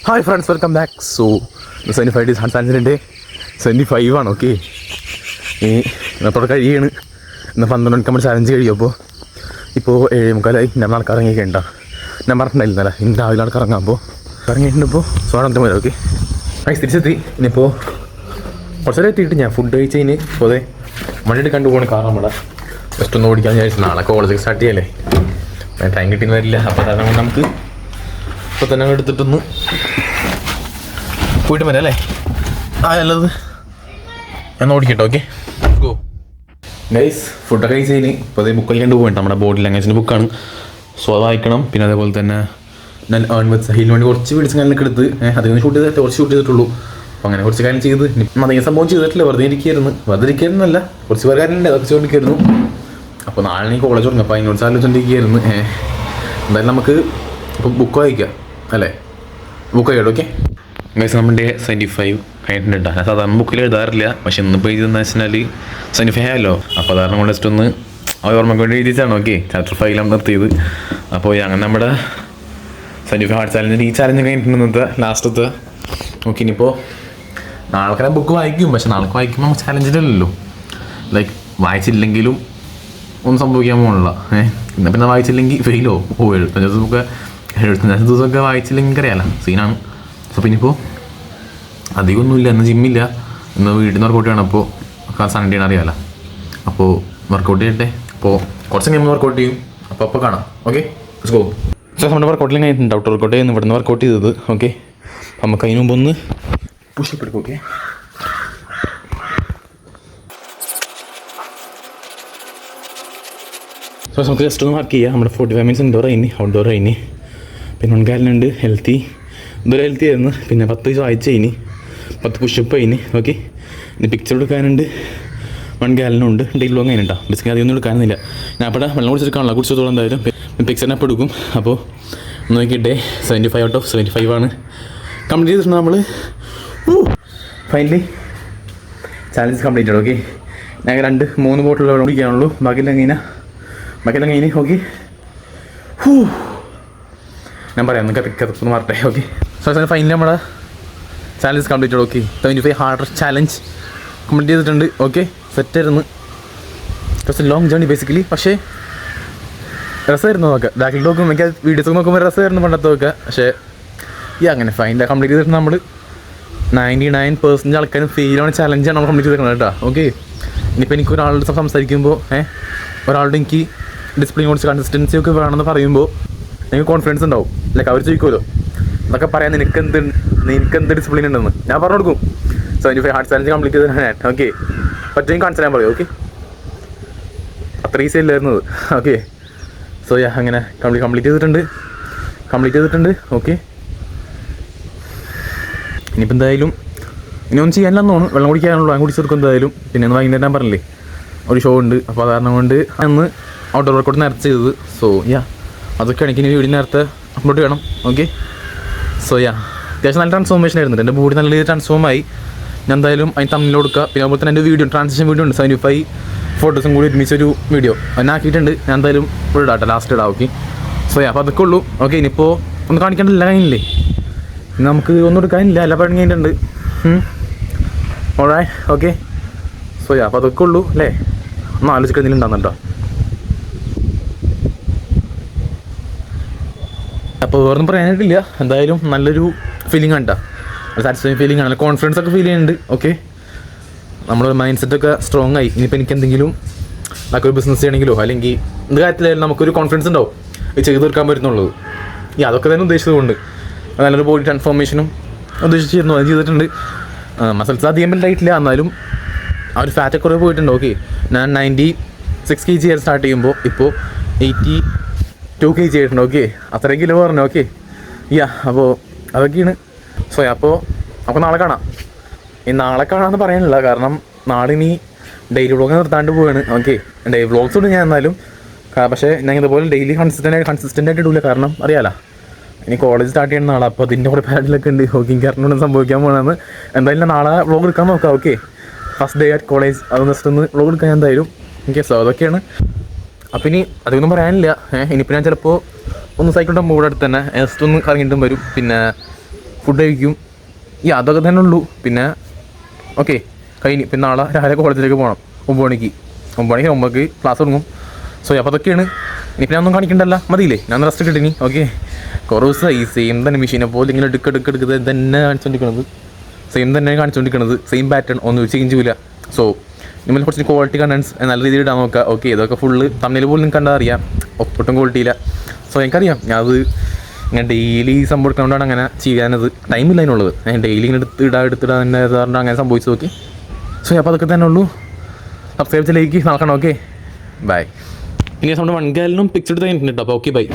Hi friends, welcome back. So 75 days hand 75 ആണ്. Okay, ഇന്നത്തോടെ കഴിയാണ്. ഇന്ന് 12 മണിക്ക് നമ്മൾ ചാലഞ്ച് കഴിയുമ്പോൾ ഇപ്പോൾ 7:45 നമ്മൾ ആൾക്കാർ ഇറങ്ങിയൊക്കെയുണ്ട. ഞാൻ പറഞ്ഞിട്ടുണ്ടായിരുന്നല്ല, ഇന്ന് രാവിലെ ആൾക്കാർ ഇറങ്ങാമ്പോൾ ഇറങ്ങിയിട്ടുണ്ടിപ്പോൾ സോണത്തിന് പോലെ. ഓക്കെ തിരിച്ചെത്തി. ഇനിയിപ്പോൾ കുറച്ചേരം എത്തിയിട്ട് ഞാൻ ഫുഡ് കഴിച്ചതിന് ഇപ്പോൾ അതെ വണ്ടി എടുക്കാണ്ട് പോകുന്ന കാർ നമ്മളെ ജസ്റ്റ് ഒന്ന് ഓടിക്കാൻ വിചാരിച്ചു. നാളെ കോളേജ് സ്റ്റാർട്ട് ചെയ്യല്ലേ, ടൈം കിട്ടിയെന്ന് വരില്ല. അപ്പോൾ കാരണം നമുക്ക് ഇപ്പോൾ തന്നെ എടുത്തിട്ടൊന്ന് പോയിട്ട് വരാം അല്ലേ. അല്ലത് ഞാൻ ഓടിക്കട്ടോ. ഓക്കെ ഗൈസ്, ഫുഡൊക്കെ കഴിച്ചതിന് ഇപ്പോൾ അതേ ബുക്ക് കഴിക്കാണ്ട് പോയിട്ട് നമ്മുടെ ബോഡി ലാംഗ്വേജിൻ്റെ ബുക്കാണ്. സോ അത് വായിക്കണം. പിന്നെ അതേപോലെ തന്നെ ഞാൻ ഏൺ വിത്ത് ഹീലിന് വേണ്ടി കുറച്ച് വീഡിയോസ് കാര്യങ്ങളൊക്കെ എടുത്ത് അതിൽ ഷൂട്ട് ചെയ്തിട്ട് കുറച്ച് ഷൂട്ട് ചെയ്തിട്ടുള്ളൂ. അപ്പോൾ അങ്ങനെ കുറച്ച് കാര്യം ചെയ്ത് അധികം സംഭവം ചെയ്തിട്ടില്ല, വെറുതെ ഇരിക്കായിരുന്നല്ല. കുറച്ച് പേർ കാര്യമുണ്ട്, അതൊക്കെ ചെയ്തുകൊണ്ടിരിക്കായിരുന്നു. അപ്പോൾ നാളെ എനിക്ക് കോളേജ് തുടങ്ങും. അപ്പോൾ അതിനോട് ആലോചിച്ചുകൊണ്ടിരിക്കുകയായിരുന്നു. എന്തായാലും നമുക്ക് ഇപ്പോൾ ബുക്ക് വായിക്കാം അല്ലേ, ബുക്ക് വായിക്കട്ടെ. ഓക്കെ ഗൈസ്, നമ്മുടെ 75 കഴിഞ്ഞിട്ടുണ്ട്. ഞാൻ സാധാരണ ബുക്കിൽ എഴുതാറില്ല, പക്ഷെ ഇന്നിപ്പോൾ എഴുതുന്ന വെച്ചാൽ 75 ആയല്ലോ. അപ്പോൾ അതാണ് നമ്മൾ ജസ്റ്റ് ഒന്ന് ഓർമ്മയ്ക്ക് വേണ്ടി എഴുതിച്ചാണ്. ഓക്കെ, ചാപ്റ്റർ 5 നിർത്തിയത്. അപ്പോൾ അങ്ങനെ നമ്മുടെ 75 ഹാർഡ് ചാലഞ്ച് ഈ ചാലഞ്ച് കഴിഞ്ഞിട്ടുണ്ട് ഇന്നത്തെ ലാസ്റ്റത്തെ. ഓക്കെ, ഇനിയിപ്പോൾ നാളെ ബുക്ക് വായിക്കും, പക്ഷെ നാളെ വായിക്കുമ്പോൾ നമുക്ക് ചാലഞ്ചിലല്ലോ. ലൈക്ക് വായിച്ചില്ലെങ്കിലും ഒന്നും സംഭവിക്കാൻ പോകണില്ല. ഇന്ന് പിന്നെ വായിച്ചില്ലെങ്കിൽ ഫെയിലോ 75 ദിവസമൊക്കെ വായിച്ചില്ലെങ്കിൽ അറിയാലോ, സീനാണ്. അപ്പോൾ ഇനിയിപ്പോൾ അധികമൊന്നുമില്ല, ഇന്ന് ജിമ്മില്ല, ഇന്ന് വീട്ടിൽ നിന്ന് വർക്കൗട്ട് ചെയ്യണം. അപ്പോൾ സൺഡേ ആണ് അറിയാമല്ലോ. അപ്പോൾ വർക്കൗട്ട് ചെയ്യട്ടെ. അപ്പോൾ കുറച്ച് നമ്മൾ വർക്കൗട്ട് ചെയ്യും. അപ്പോൾ കാണാം. Okay let's go. സോ നമ്മുടെ വർക്കൗട്ടിലും കഴിഞ്ഞിട്ടുണ്ട്. ഔട്ട് വർക്കൗട്ട് ചെയ്യുന്നു, ഇവിടെ നിന്ന് വർക്കൗട്ട് ചെയ്തത്. ഓക്കെ, നമുക്ക് അതിന് മുമ്പ് ഒന്ന് പുഷപ്പ് എടുക്കും. ഓക്കെ, സോ നമുക്ക് ജസ്റ്റ് ഒന്ന് വർക്ക് ചെയ്യാം. നമ്മുടെ 45 മിനിറ്റ്സ് ഇൻഡോർ കഴിഞ്ഞ് ഔട്ട്ഡോർ കഴിഞ്ഞ്. പിന്നെ 1 ഗാലനുണ്ട് ഹെൽത്തി, ഇതൊരു ഹെൽത്തി ആയിരുന്നു. പിന്നെ 10 ദിവസം വായിച്ച് കഴിഞ്ഞ് 10 പുഷപ്പ് കഴിഞ്ഞ്. ഓക്കെ, ഇനി പിക്ചർ എടുക്കാനുണ്ട്. 1 ഗാലനുണ്ട്. ഡെയിലി വ്ലോഗ് കഴിഞ്ഞിട്ടാ. ബേസിക്കലി അധികമൊന്നും എടുക്കാനില്ല. ഞാൻ അപ്പോൾ വെള്ളം കുടിച്ചെടുക്കാനുള്ള കുടിച്ചതോളം എന്തായാലും പിക്ചറിനെ അപ്പോൾ എടുക്കും. അപ്പോൾ നോക്കിയിട്ടേ 75 ഔട്ട് ഓഫ് 75 ആണ് കംപ്ലീറ്റ് ചെയ്തിട്ടുണ്ട് നമ്മൾ. Finally challenge completed. ഓക്കെ, ഞാൻ 2-3 ബോട്ടിൽ വെള്ളം കുടിക്കാനുള്ളൂ. ബാക്കിയെല്ലാം കഴിഞ്ഞ്. ഓക്കെ, ഞാൻ പറയാം നിങ്ങൾക്ക് മാറട്ടെ. ഓക്കെ, സോ ഫൈനലി നമ്മുടെ challenge completed. Okay, 75 hard challenge complete ചെയ്തിട്ടുണ്ട്. ഓക്കെ, സെറ്റായിരുന്നു. കുറച്ച് ലോങ് ജേർണി ബേസിക്കലി, പക്ഷേ രസമായിരുന്നു നോക്കാം. ബാക്കിൽ നോക്കും എനിക്ക് വീഡിയോസ് നോക്കുമ്പോൾ രസമായിരുന്നു പണ്ടത്തെ നോക്കുക. പക്ഷേ അങ്ങനെ ഫൈനൽ കംപ്ലീറ്റ് ചെയ്തിട്ട് നമ്മൾ 99% ആൾക്കാരും ഫെയിലാണ് ചാലഞ്ചാണ് നമ്മൾ കംപ്ലീറ്റ് ചെയ്തിരിക്കുന്നത് കേട്ടോ. ഓക്കെ, ഇനിയിപ്പോൾ എനിക്ക് ഒരാളുടെ സംസാരിക്കുമ്പോൾ ഒരാളുടെ എനിക്ക് ഡിസിപ്ലിൻ കുറച്ച് കൺസിസ്റ്റൻസി ഒക്കെ വേണമെന്ന് പറയുമ്പോൾ എനിക്ക് കോൺഫിഡൻസ് ഉണ്ടാവും. ലൈക്ക് അവർ ചോദിക്കുമല്ലോ എന്നൊക്കെ പറയാൻ നിനക്കെന്ത് ഡിസിപ്ലിൻ ഉണ്ടെന്ന് ഞാൻ പറഞ്ഞു കൊടുക്കും. 75 ഹാർഡ് ചാലഞ്ച് കംപ്ലീറ്റ് ചെയ്തിട്ടാണ് ഞാൻ. ഓക്കെ, പറ്റുമെങ്കിൽ കാണിച്ചു തരാൻ പറയും. ഓക്കെ, അത്ര ഈസി അല്ലായിരുന്നത്. ഓക്കെ, സോ അങ്ങനെ കംപ്ലീറ്റ് ചെയ്തിട്ടുണ്ട്. ഓക്കെ, ഇനിയിപ്പോൾ എന്തായാലും ഇനിയൊന്നും ചെയ്യാനില്ലെന്ന് തോന്നുന്നു. വെള്ളം കുടിക്കാനുള്ളൂ, ഞാൻ കുടിച്ചെടുക്കും എന്തായാലും. പിന്നെ ഒന്ന് വൈകുന്നേരം ഞാൻ പറഞ്ഞില്ലേ ഒരു ഷോ ഉണ്ട്. അപ്പോൾ അത് കാരണം കൊണ്ട് അന്ന് ഔട്ട്ഡോർ വർക്കൗട്ട് നേരത്തെ ചെയ്തത്. സോ അതൊക്കെ എനിക്ക് ഇനി വീഡിയോ നേരത്തെ അപ്ലോഡ് ചെയ്യണം. ഓക്കെ, സോ അത്യാവശ്യം നല്ല ട്രാൻസ്ഫോർമേഷൻ ആയിരുന്നു. എൻ്റെ ബോഡി നല്ല രീതിയിൽ ട്രാൻസ്ഫോം ആയി. ഞാൻ എന്തായാലും അതിന് തമ്മിൽ കൊടുക്കുക. പിന്നെ അതുപോലെ തന്നെ എൻ്റെ വീഡിയോ ട്രാൻസിഷൻ വീഡിയോ ഉണ്ട്, 75 ഫോട്ടോസും കൂടി ഒരുമിച്ചൊരു വീഡിയോ അതിനാക്കിയിട്ടുണ്ട്. ഞാൻ എന്തായാലും ഇവിടെ ഇടാം, ലാസ്റ്റ് ഇടാം. ഓക്കെ, സോ അപ്പോൾ അതൊക്കെ ഉള്ളൂ. ഓക്കെ, ഇനിയിപ്പോൾ ഒന്ന് കാണിക്കേണ്ടല്ല, കഴിഞ്ഞില്ലേ, നമുക്ക് ഒന്നും എടുക്കാനില്ല, എല്ലാ പഴം കഴിഞ്ഞിട്ടുണ്ട്. ഓൾറൈറ്റ്. ഓക്കെ, സോ അപ്പോൾ അതൊക്കെ ഉള്ളൂ അല്ലേ. ഒന്ന് ആലോചിക്കുന്നതിലുണ്ടാകുന്നുണ്ടോ. അപ്പോൾ വേറൊന്നും പറയാനായിട്ടില്ല. എന്തായാലും നല്ലൊരു ഫീലിംഗ് ആണ് കേട്ടോ, സാറ്റിസ്ഫൈങ് ഫീലിംഗ് ആണ്, നല്ല കോൺഫിഡൻസ് ഒക്കെ ഫീൽ ചെയ്യുന്നുണ്ട്. ഓക്കെ, നമ്മുടെ മൈൻഡ് സെറ്റൊക്കെ സ്ട്രോങ് ആയി. ഇനിയിപ്പോൾ എനിക്ക് എന്തെങ്കിലും ഒരു ബിസിനസ് ചെയ്യണമെങ്കിലോ അല്ലെങ്കിൽ എന്ത് കാര്യത്തിലായാലും നമുക്കൊരു കോൺഫിഡൻസ് ഉണ്ടാവും, ഇത് ചെയ്ത് തീർക്കാൻ പറ്റുന്നുള്ളത്. അതൊക്കെ തന്നെ ഉദ്ദേശിച്ചതുകൊണ്ട് നല്ലൊരു ബോഡി ട്രാൻസ്ഫോർമേഷനും ഉദ്ദേശിച്ചിരുന്നു, അത് ചെയ്തിട്ടുണ്ട്. മസിൽസ് അധികം ബിൽഡായിട്ടില്ല, എന്നാലും ആ ഒരു ഫാറ്റൊക്കെ കുറേ പോയിട്ടുണ്ട്. ഓക്കെ, ഞാൻ 96 kg സ്റ്റാർട്ട് ചെയ്യുമ്പോൾ ഇപ്പോൾ 82 kg ആയിട്ടുണ്ട്. ഓക്കെ, അത്രയും കിലോ പറഞ്ഞു. ഓക്കെ, അപ്പോൾ അതൊക്കെയാണ്. സോ അപ്പോൾ നമുക്ക് നാളെ കാണാം. നാളെ കാണാമെന്ന് പറയാനില്ല, കാരണം നാളെ ഇനി ഡെയിലി വ്ളോഗ് നിർത്താണ്ട് പോവുകയാണ്. ഓക്കെ, ഡെയിലി വ്ളോഗ്സ് ഉണ്ട് ഞാൻ എന്നാലും, പക്ഷേ ഞാൻ ഇതുപോലെ ഡെയിലി കൺസിസ്റ്റൻ്റ് ആയിട്ട് ഇടില്ല. കാരണം അറിയാലോ ഇനി കോളേജ് സ്റ്റാർട്ട് ചെയ്യുന്ന നാളെ, അപ്പോൾ അതിൻ്റെ കുറേ പാഡിലൊക്കെ ഉണ്ട്. ഓക്കെ, എനിക്ക് അറിഞ്ഞുകൊണ്ട് സംഭവിക്കാൻ പോകണമെന്ന്. എന്തായാലും നാളെ വ്ളോഗ് എടുക്കാൻ നോക്കാം. Okay, first day at college അത് ജസ്റ്റ് ഒന്ന് വ്ളോഗ് എടുക്കാൻ എന്തായാലും. ഓക്കെ, സോ അതൊക്കെയാണ്. അപ്പം ഇനി അതൊന്നും പറയാനില്ല. ഇനിയിപ്പോൾ ഞാൻ ചിലപ്പോൾ ഒന്ന് സൈക്കിളിൻ്റെ മൂടെ അടുത്ത് തന്നെ ജസ്റ്റ് ഒന്ന് കറങ്ങിയിട്ടും വരും. പിന്നെ ഫുഡ് കഴിക്കും, അതൊക്കെ തന്നെ ഉള്ളൂ. പിന്നെ ഓക്കെ കഴിഞ്ഞ് പിന്നെ നാളെ രാവിലെ കോളേജിലേക്ക് പോകണം. 9 മണിക്ക് ക്ലാസ് തുടങ്ങും. സോ അപ്പോൾ അതൊക്കെയാണ്. ഇനിയിപ്പോൾ ഞാൻ ഒന്നും കാണിക്കണ്ടല്ല, മതിയില്ലേ, ഞാൻ റെസ്റ്റ് കിട്ടിനി. ഓക്കെ കുറേ ദിവസമായി സെയിം തന്നെ മെഷീനെ പോലെ ഇങ്ങനെ എടുക്കുന്നത് തന്നെ കാണിച്ചുകൊണ്ടിരിക്കുന്നത്, സെയിം പാറ്റേൺ, ഒന്നും ചേഞ്ച് ചെയ്യില്ല. സോ നിങ്ങൾ കുറച്ച് ക്വാളിറ്റി കണ്ടൻസ് നല്ല രീതിയിൽ ഇടാൻ നോക്കുക. ഓക്കെ ഇതൊക്കെ ഫുള്ള് തമ്മിൽ പോലും നിങ്ങൾക്ക് കണ്ടാൽ അറിയാം, ഒട്ടും ക്വാളിറ്റി ഇല്ല. സോ എനിക്കറിയാം, ഞാനത് ഞാൻ ഡെയിലി സംഭവം എടുക്കുന്നതുകൊണ്ടാണ് അങ്ങനെ ചെയ്യാനത് ടൈമില്ല അതിനുള്ളത്. ഞാൻ ഡെയിലി ഇങ്ങനെ എടുത്തിടാൻ തന്നെ പറഞ്ഞാൽ അങ്ങനെ സംഭവിച്ചു നോക്കി. സോ അപ്പോൾ അതൊക്കെ തന്നെ ഉള്ളൂ. സബ്സ്ക്രൈബ് ചെയ്ത് ലൈക്ക് നടക്കണം. Okay bye. ഇനി നമ്മുടെ 1K പിക്ചർ എടുത്ത് കഴിഞ്ഞിട്ടുണ്ട്. അപ്പോൾ ഓക്കെ ബൈ.